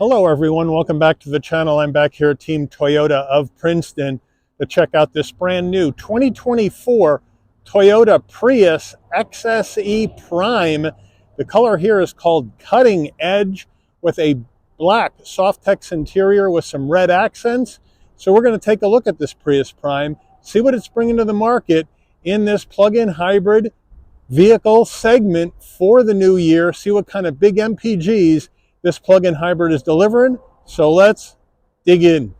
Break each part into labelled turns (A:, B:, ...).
A: Hello everyone, welcome back to the channel. I'm back here at Team Toyota of Princeton to check out this brand new 2024 Toyota Prius XSE Prime. The color here is called Cutting Edge with a black Softex interior with some red accents. So we're going to take a look at this Prius Prime, see what it's bringing to the market in this plug-in hybrid vehicle segment for the new year, see what kind of big MPGs this plug-in hybrid is delivering. So let's dig in.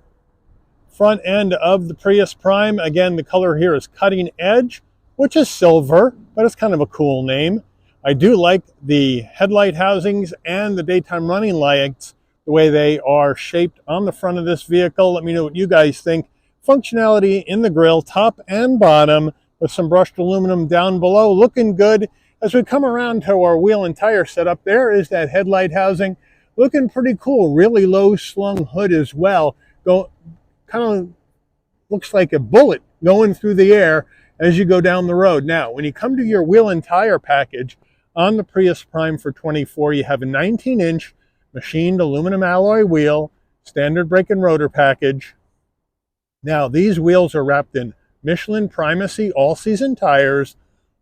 A: Front end of the Prius Prime, again, the color here is Cutting Edge, which is silver, but it's kind of a cool name. I do like the headlight housings and the daytime running lights, the way they are shaped on the front of this vehicle. Let me know what you guys think. Functionality in the grille, top and bottom, with some brushed aluminum down below, looking good. As we come around to our wheel and tire setup, there is that headlight housing. Looking pretty cool, really low slung hood as well. Kind of looks like a bullet going through the air as you go down the road. Now, when you come to your wheel and tire package on the Prius Prime for 24, you have a 19-inch machined aluminum alloy wheel, standard brake and rotor package. Now, these wheels are wrapped in Michelin Primacy all-season tires,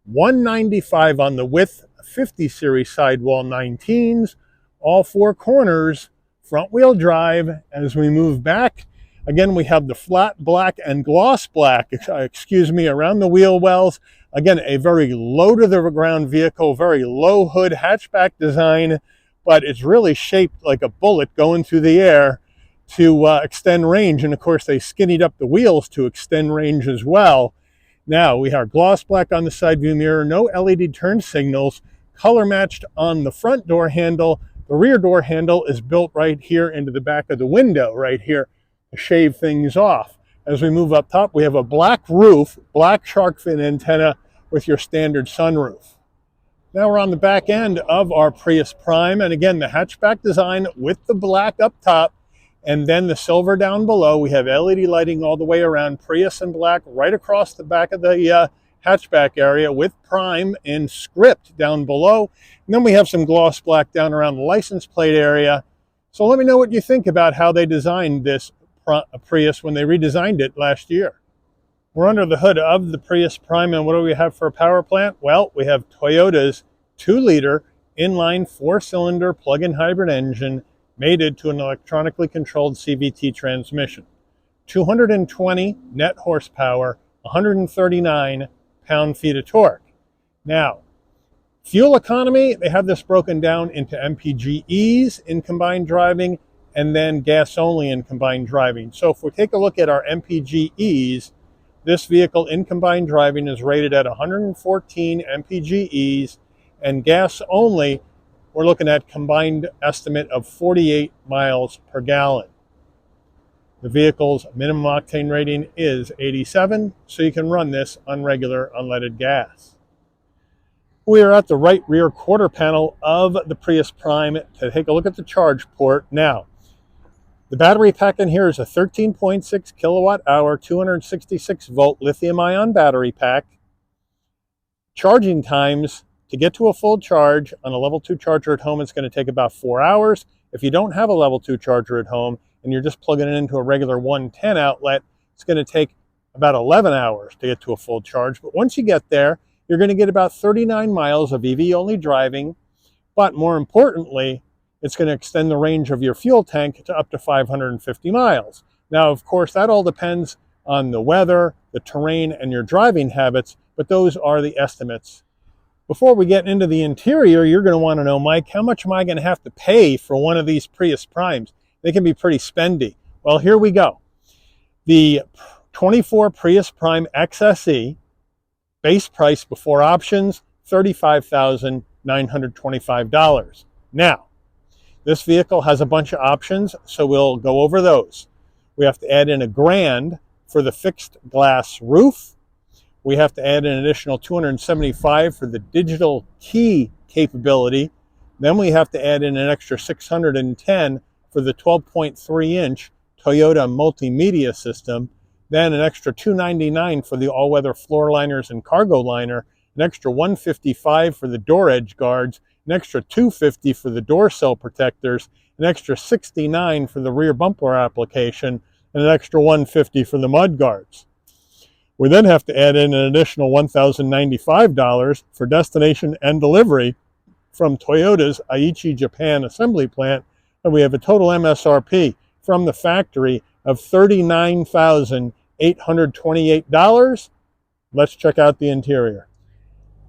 A: 195 on the width, 50 series sidewall 19s, all four corners, front wheel drive. As we move back, again, we have the flat black and gloss black, around the wheel wells. Again, a very low to the ground vehicle, very low hood hatchback design, but it's really shaped like a bullet going through the air to extend range. And of course, they skinnied up the wheels to extend range as well. Now we have gloss black on the side view mirror, no LED turn signals, color matched on the front door handle. The rear door handle is built right here into the back of the window right here to shave things off. As we move up top, we have a black roof, black shark fin antenna with your standard sunroof. Now we're on the back end of our Prius Prime, and again, the hatchback design with the black up top and then the silver down below. We have LED lighting all the way around, Prius and black right across the back of the hatchback area with Prime in script down below. And then we have some gloss black down around the license plate area. So let me know what you think about how they designed this Prius when they redesigned it last year. We're under the hood of the Prius Prime, and what do we have for a power plant? Well, we have Toyota's 2-liter inline 4-cylinder plug-in hybrid engine mated to an electronically controlled CVT transmission. 220 net horsepower, 139 pound-feet of torque. Now, fuel economy, they have this broken down into MPGEs in combined driving and then gas only in combined driving. So if we take a look at our MPGEs, this vehicle in combined driving is rated at 114 MPGEs, and gas only, we're looking at combined estimate of 48 miles per gallon. The vehicle's minimum octane rating is 87, so you can run this on regular unleaded gas. We are at the right rear quarter panel of the Prius Prime to take a look at the charge port. Now, the battery pack in here is a 13.6 kilowatt hour, 266 volt lithium ion battery pack. Charging times, to get to a full charge on a level 2 charger at home, it's going to take about 4 hours. If you don't have a level 2 charger at home and you're just plugging it into a regular 110 outlet, it's going to take about 11 hours to get to a full charge. But once you get there, you're going to get about 39 miles of EV-only driving. But more importantly, it's going to extend the range of your fuel tank to up to 550 miles. Now, of course, that all depends on the weather, the terrain, and your driving habits, but those are the estimates. Before we get into the interior, you're going to want to know, Mike, how much am I going to have to pay for one of these Prius Primes? They can be pretty spendy. Well, here we go. The 24 Prius Prime XSE, base price before options, $35,925. Now, this vehicle has a bunch of options, so we'll go over those. We have to add in $1,000 for the fixed glass roof. We have to add an additional $275 for the digital key capability. Then we have to add in an extra $610 for the 12.3-inch Toyota multimedia system. Then an extra $299 for the all-weather floor liners and cargo liner, an extra $155 for the door edge guards, an extra $250 for the door sill protectors, an extra $69 for the rear bumper application, and an extra $150 for the mud guards. We then have to add in an additional $1,095 for destination and delivery from Toyota's Aichi, Japan assembly plant, and we have a total MSRP from the factory of $39,828. Let's check out the interior.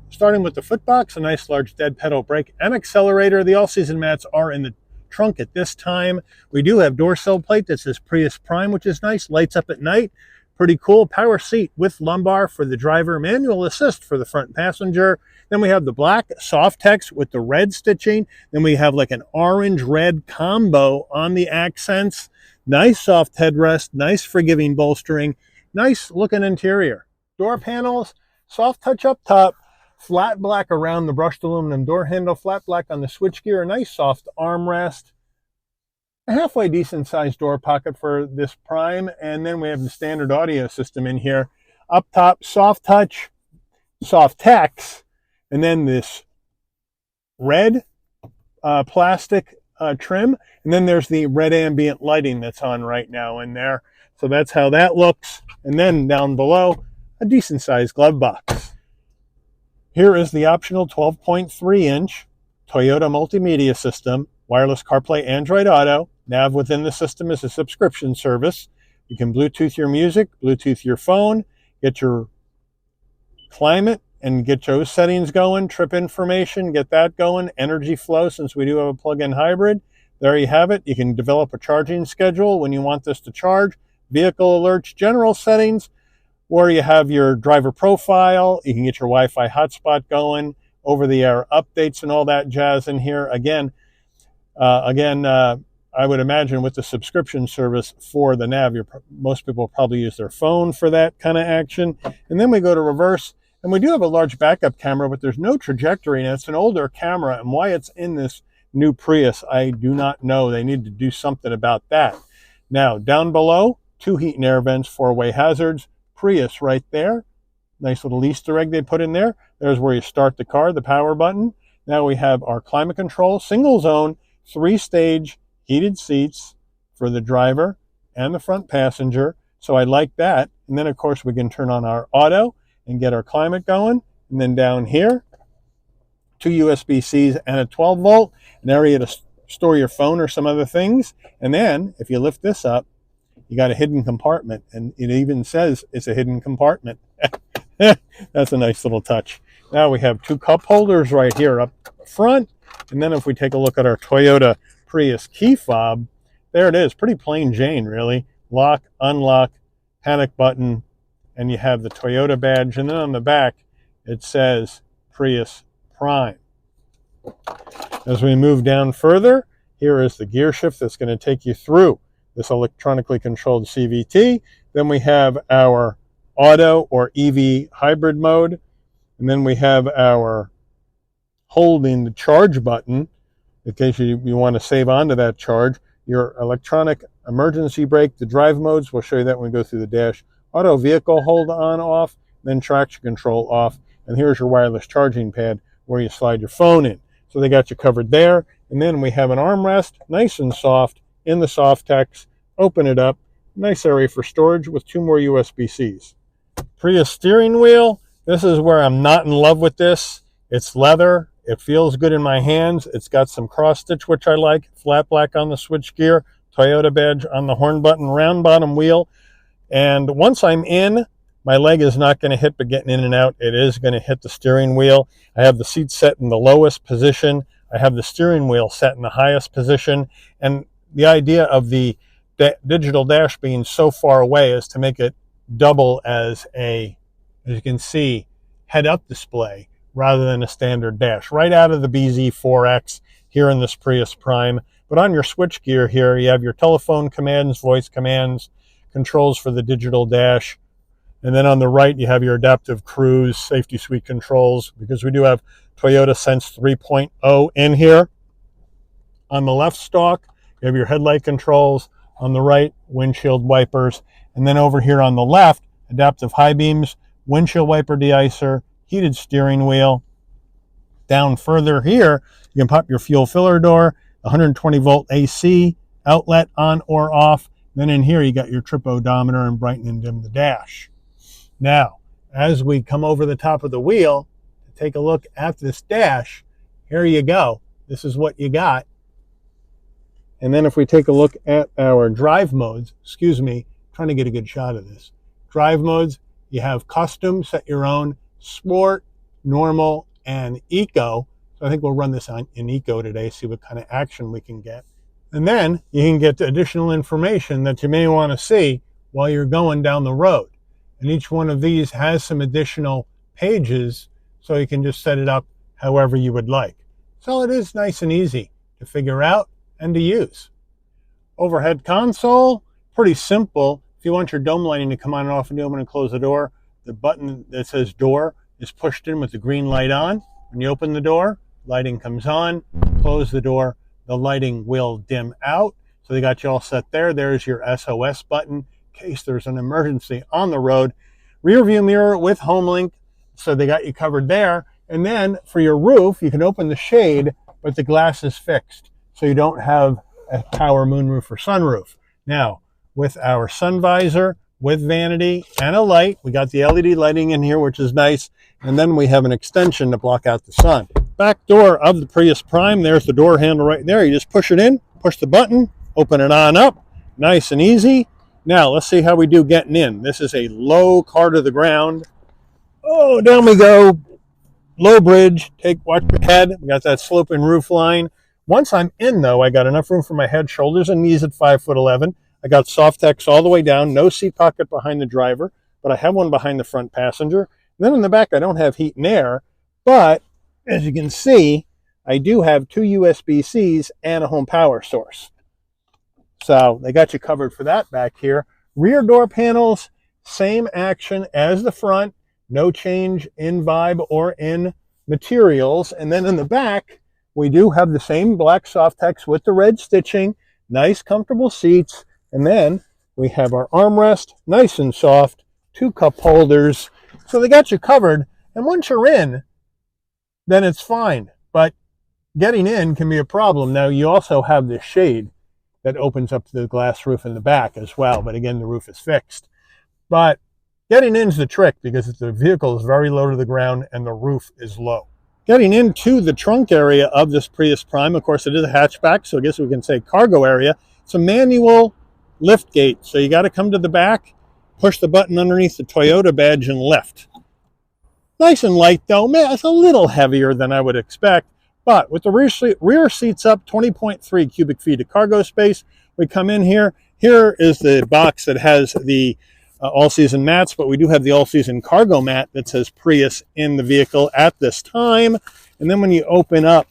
A: Starting with the footbox, a nice large dead pedal brake and accelerator. The all-season mats are in the trunk at this time. We do have door sill plate that says Prius Prime, which is nice. Lights up at night. Pretty cool. Power seat with lumbar for the driver. Manual assist for the front passenger. Then we have the black Softex with the red stitching. Then we have like an orange-red combo on the accents. Nice soft headrest. Nice forgiving bolstering. Nice looking interior. Door panels, soft touch up top. Flat black around the brushed aluminum door handle. Flat black on the switchgear. A nice soft armrest. A halfway decent sized door pocket for this Prime, and then we have the standard audio system in here. Up top, soft touch, Softex, and then this red plastic trim, and then there's the red ambient lighting that's on right now in there. So that's how that looks. And then down below, a decent sized glove box. Here is the optional 12.3-inch Toyota multimedia system, wireless CarPlay, Android Auto. Nav within the system is a subscription service. You can Bluetooth your music, Bluetooth your phone, get your climate and get those settings going, trip information, get that going, energy flow, since we do have a plug-in hybrid. There you have it. You can develop a charging schedule when you want this to charge, vehicle alerts, general settings, or you have your driver profile. You can get your Wi-Fi hotspot going, over-the-air updates and all that jazz in here. Again, I would imagine with the subscription service for the nav, most people probably use their phone for that kind of action. And then we go to reverse, and we do have a large backup camera, but there's no trajectory, and it's an older camera, and why it's in this new Prius, I do not know. They need to do something about that. Now, down below, 2 heat and air vents, 4-way hazards, Prius right there. Nice little Easter egg they put in there. There's where you start the car, the power button. Now we have our climate control, single zone, 3-stage, heated seats for the driver and the front passenger. So I like that. And then, of course, we can turn on our auto and get our climate going. And then down here, 2 USB-Cs and a 12-volt, an area to store your phone or some other things. And then, if you lift this up, you got a hidden compartment. And it even says it's a hidden compartment. That's a nice little touch. Now we have 2 cup holders right here up front. And then if we take a look at our Toyota Prius key fob, there it is, pretty plain Jane really. Lock, unlock, panic button, and you have the Toyota badge, and then on the back it says Prius Prime. As we move down further, here is the gear shift that's going to take you through this electronically controlled CVT. Then we have our auto or EV hybrid mode, and then we have our holding the charge button in case you want to save onto that charge. Your electronic emergency brake, the drive modes, we'll show you that when we go through the dash. Auto vehicle hold on off, then traction control off. And here's your wireless charging pad where you slide your phone in. So they got you covered there. And then we have an armrest, nice and soft, in the Softex. Open it up. Nice area for storage with 2 more USB-Cs. Prius steering wheel. This is where I'm not in love with this. It's leather. It feels good in my hands. It's got some cross stitch, which I like. Flat black on the switch gear. Toyota badge on the horn button. Round bottom wheel. And once I'm in, my leg is not going to hit, but getting in and out, it is going to hit the steering wheel. I have the seat set in the lowest position. I have the steering wheel set in the highest position. And the idea of the digital dash being so far away is to make it double as a, as you can see, head-up display rather than a standard dash. Right out of the BZ4X here in this Prius Prime. But on your switch gear here, you have your telephone commands, voice commands, controls for the digital dash. And then on the right, you have your adaptive cruise safety suite controls, because we do have Toyota Sense 3.0 in here. On the left stalk, you have your headlight controls. On the right, windshield wipers. And then over here on the left, adaptive high beams, windshield wiper deicer, heated steering wheel. Down further here, you can pop your fuel filler door. 120 volt AC outlet on or off. Then in here you got your trip odometer and brighten and dim the dash. Now, as we come over the top of the wheel to take a look at this dash, here you go. This is what you got. And then if we take a look at our drive modes, excuse me, trying to get a good shot of this. Drive modes, you have custom, set your own, sport, normal, and eco. So I think we'll run this in eco today, see what kind of action we can get. And then you can get additional information that you may want to see while you're going down the road. And each one of these has some additional pages, so you can just set it up however you would like. So it is nice and easy to figure out and to use. Overhead console, pretty simple. If you want your dome lighting to come on and off and open and close the door, the button that says door is pushed in with the green light on. When you open the door, lighting comes on. Close the door, the lighting will dim out. So they got you all set there. There's your SOS button in case there's an emergency on the road. Rear view mirror with HomeLink, so they got you covered there. And then for your roof, you can open the shade, but the glass is fixed, so you don't have a power moonroof or sunroof. Now, with our sun visor, with vanity and a light, we got the LED lighting in here, which is nice. And then we have an extension to block out the sun. Back door of the Prius Prime, there's the door handle right there. You just push it in, push the button, open it on up, nice and easy. Now, let's see how we do getting in. This is a low car to the ground. Oh, down we go. Low bridge, watch your head. We got that sloping roof line. Once I'm in, though, I got enough room for my head, shoulders, and knees at 5'11". I got Softex all the way down, no seat pocket behind the driver, but I have one behind the front passenger. And then in the back, I don't have heat and air, but as you can see, I do have 2 USB-Cs and a home power source. So they got you covered for that back here. Rear door panels, same action as the front, no change in vibe or in materials. And then in the back, we do have the same black Softex with the red stitching, nice comfortable seats. And then we have our armrest, nice and soft, 2 cup holders. So they got you covered. And once you're in, then it's fine. But getting in can be a problem. Now, you also have this shade that opens up the glass roof in the back as well. But again, the roof is fixed. But getting in is the trick because the vehicle is very low to the ground and the roof is low. Getting into the trunk area of this Prius Prime, of course, it is a hatchback, so I guess we can say cargo area. It's a manual lift gate, so you got to come to the back, push the button underneath the Toyota badge and lift. Nice and light, though. Man, it's a little heavier than I would expect, but with the rear seats up, 20.3 cubic feet of cargo space. We come in here. Here is the box that has the all-season mats, but we do have the all-season cargo mat that says Prius in the vehicle at this time. And then when you open up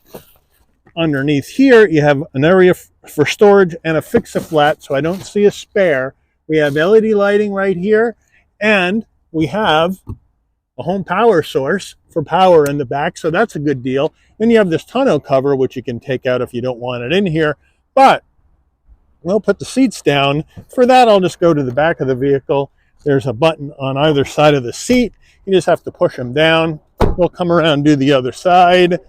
A: underneath here, you have an area for storage and a fix-a-flat, so I don't see a spare. We have LED lighting right here, and we have a home power source for power in the back, so that's a good deal. Then you have this tonneau cover, which you can take out if you don't want it in here, but we'll put the seats down. For that, I'll just go to the back of the vehicle. There's a button on either side of the seat. You just have to push them down. We'll come around and do the other side.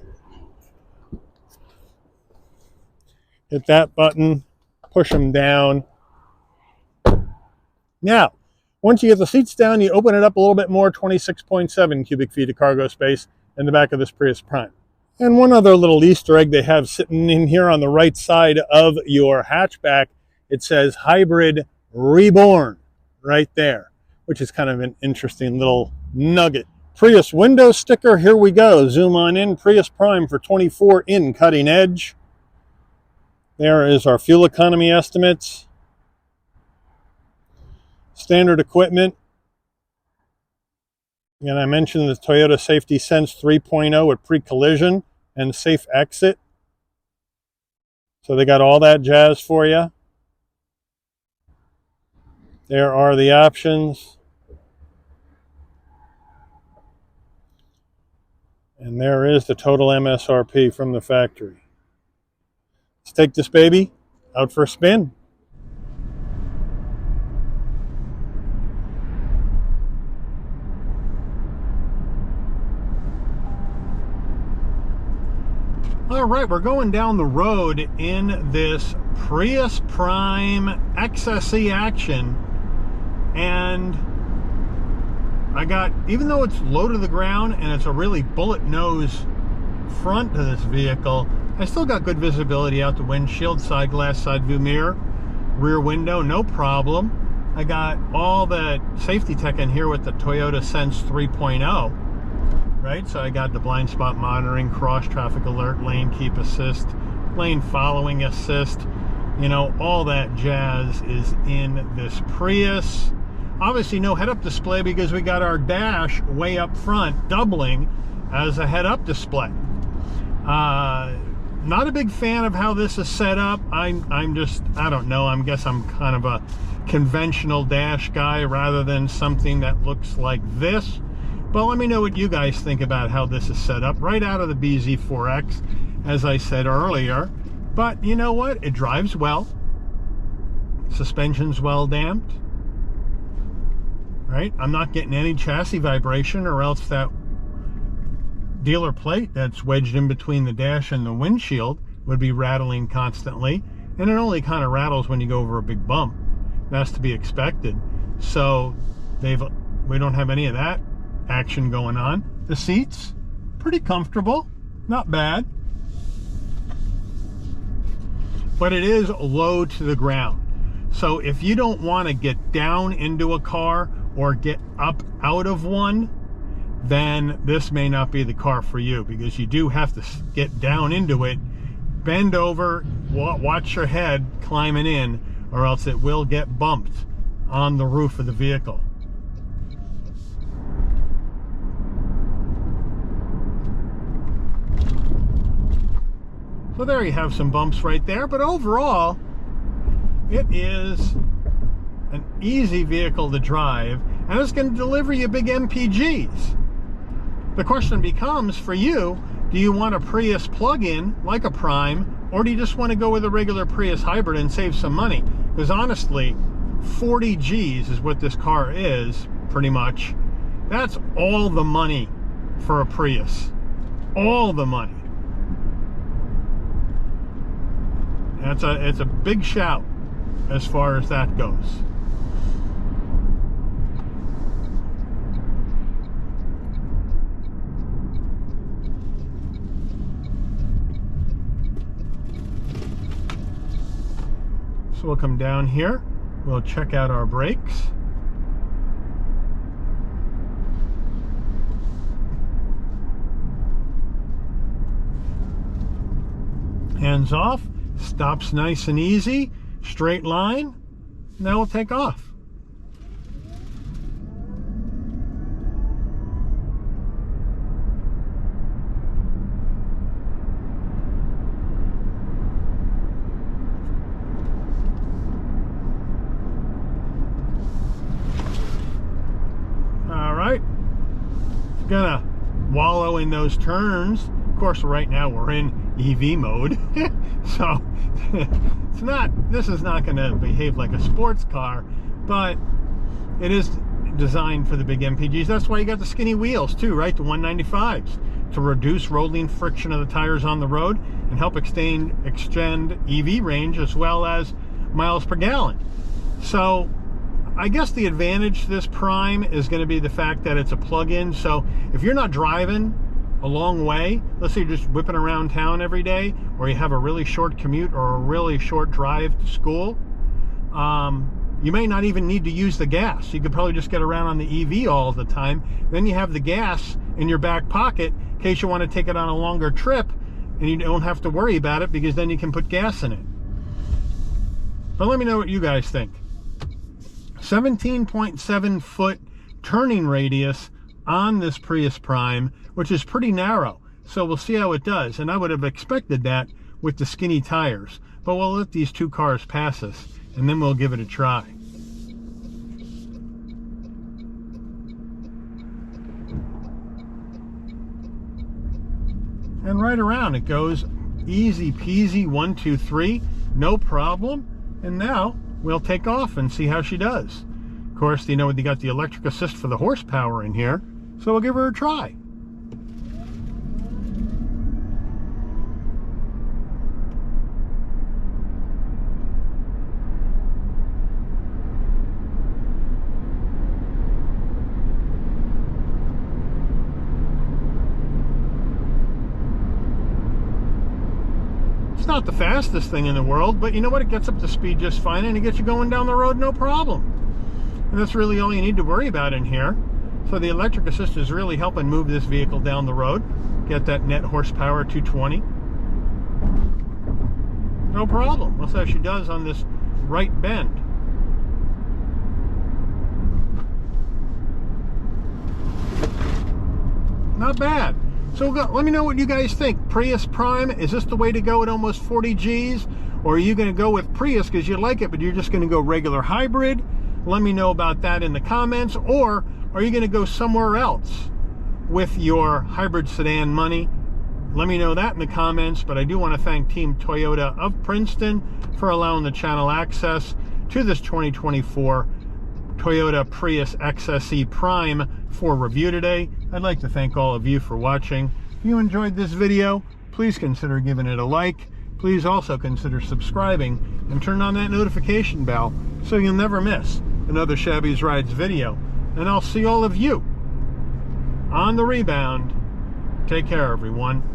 A: Hit that button, push them down. Now, once you get the seats down, you open it up a little bit more, 26.7 cubic feet of cargo space in the back of this Prius Prime. And one other little Easter egg they have sitting in here on the right side of your hatchback, it says Hybrid Reborn right there, which is kind of an interesting little nugget. Prius window sticker, here we go. Zoom on in, Prius Prime for 24 in cutting edge. There is our fuel economy estimates. Standard equipment. And I mentioned the Toyota Safety Sense 3.0 with pre-collision and safe exit. So they got all that jazz for you. There are the options. And there is the total MSRP from the factory. Let's take this baby out for a spin. All right, we're going down the road in this Prius Prime XSE action, and I got, even though it's low to the ground and it's a really bullet nose front to this vehicle, I still got good visibility out the windshield, side glass, side view mirror, rear window, no problem. I got all the safety tech in here with the Toyota Sense 3.0. Right, so I got the blind spot monitoring, cross traffic alert, lane keep assist, lane following assist, you know, all that jazz is in this Prius. Obviously no head-up display because we got our dash way up front, doubling as a head-up display. Not a big fan of how this is set up. I'm just, I don't know, I guess I'm kind of a conventional dash guy rather than something that looks like this. But let me know what you guys think about how this is set up right out of the BZ4X, as I said earlier. But you know what? It drives well. Suspension's well damped. Right? I'm not getting any chassis vibration, or else that dealer plate that's wedged in between the dash and the windshield would be rattling constantly. And it only kind of rattles when you go over a big bump. That's to be expected. So we don't have any of that action going on. The seats, pretty comfortable, not bad, but it is low to the ground. So if you don't want to get down into a car or get up out of one, then this may not be the car for you, because you do have to get down into it, bend over, watch your head climbing in, or else it will get bumped on the roof of the vehicle. So there you have some bumps right there, but overall, it is an easy vehicle to drive, and it's going to deliver you big MPGs. The question becomes, for you, do you want a Prius plug-in like a Prime, or do you just want to go with a regular Prius hybrid and save some money? Because honestly, 40 G's is what this car is, pretty much. That's all the money for a Prius. All the money. It's a big shout as far as that goes. So we'll come down here, we'll check out our brakes. Hands off. Stops nice and easy, straight line. Now we'll take off. All right, gonna wallow in those turns. Of course, right now we're in EV mode, so this is not going to behave like a sports car, but it is designed for the big MPGs. That's why you got the skinny wheels too, right? The 195s, to reduce rolling friction of the tires on the road and help extend EV range as well as miles per gallon. So I guess the advantage to this Prime is going to be the fact that it's a plug-in. So if you're not driving a long way, let's say you're just whipping around town every day, or you have a really short commute or a really short drive to school, you may not even need to use the gas. You could probably just get around on the EV all the time. Then you have the gas in your back pocket in case you want to take it on a longer trip, and you don't have to worry about it because then you can put gas in it. But let me know what you guys think. 17.7 foot turning radius on this Prius Prime, which is pretty narrow. So we'll see how it does. And I would have expected that with the skinny tires. But we'll let these two cars pass us, and then we'll give it a try. And right around it goes, easy peasy, 1, 2, 3, no problem. And now we'll take off and see how she does. Of course, you know, you got the electric assist for the horsepower in here, so we'll give her a try. It's not the fastest thing in the world, but you know what? It gets up to speed just fine, and it gets you going down the road no problem. And that's really all you need to worry about in here. So the electric assist is really helping move this vehicle down the road. Get that net horsepower 220. No problem. We'll see how she does on this right bend. Not bad. So let me know what you guys think. Prius Prime, is this the way to go at almost 40 G's? Or are you going to go with Prius because you like it, but you're just going to go regular hybrid? Let me know about that in the comments. Or are you going to go somewhere else with your hybrid sedan money? Let me know that in the comments. But I do want to thank Team Toyota of Princeton for allowing the channel access to this 2024 Toyota Prius XSE Prime for review today. I'd like to thank all of you for watching. If you enjoyed this video, please consider giving it a like. Please also consider subscribing and turn on that notification bell so you'll never miss another Shabby's Rides video. And I'll see all of you on the rebound. Take care, everyone.